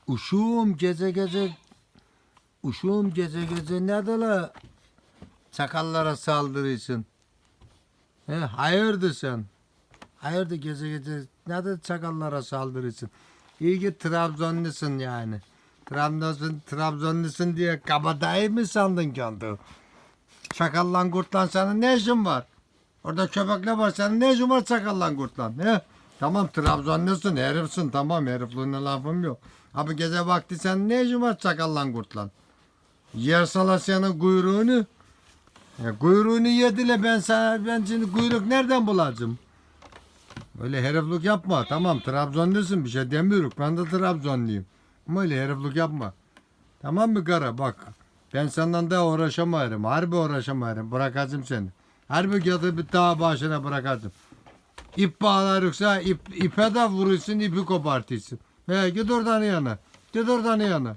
Uşum gece gece uşum gece gece ne de la çakallara saldırıyorsun. Hayırdır sen? Hayırdır gece gece ne de çakallara saldırıyorsun? İyi ki Trabzonlusun yani. Trabzonlusun diye kabadayı mı sandın kendini? Çakallan kurtlan senin ne işin var? Orada köpekler var senin ne işin var çakallan kurtlan? Tamam Trabzonlusun herifsin tamam herifliğine lafım yok. Abi gece vakti sen ne işin var çakallan kurtlan? Yer sala senin kuyruğunu. Kuyruğunu yediyle ben şimdi kuyruk nereden bulacağım? Öyle heriflik yapma. Tamam Trabzonlusun bir şey demiyoruz. Ben de Trabzonluyum. Ama öyle heriflik yapma. Tamam mı kara bak. Ben senden daha uğraşamayırım. Harbi uğraşamayırım. Bırakacağım seni. Harbi gidip bir dağ başına bırakacağım. İp bağlarırsa ipe de vurursun ipi kopartırsın. Git oradan yana. Git oradan yana.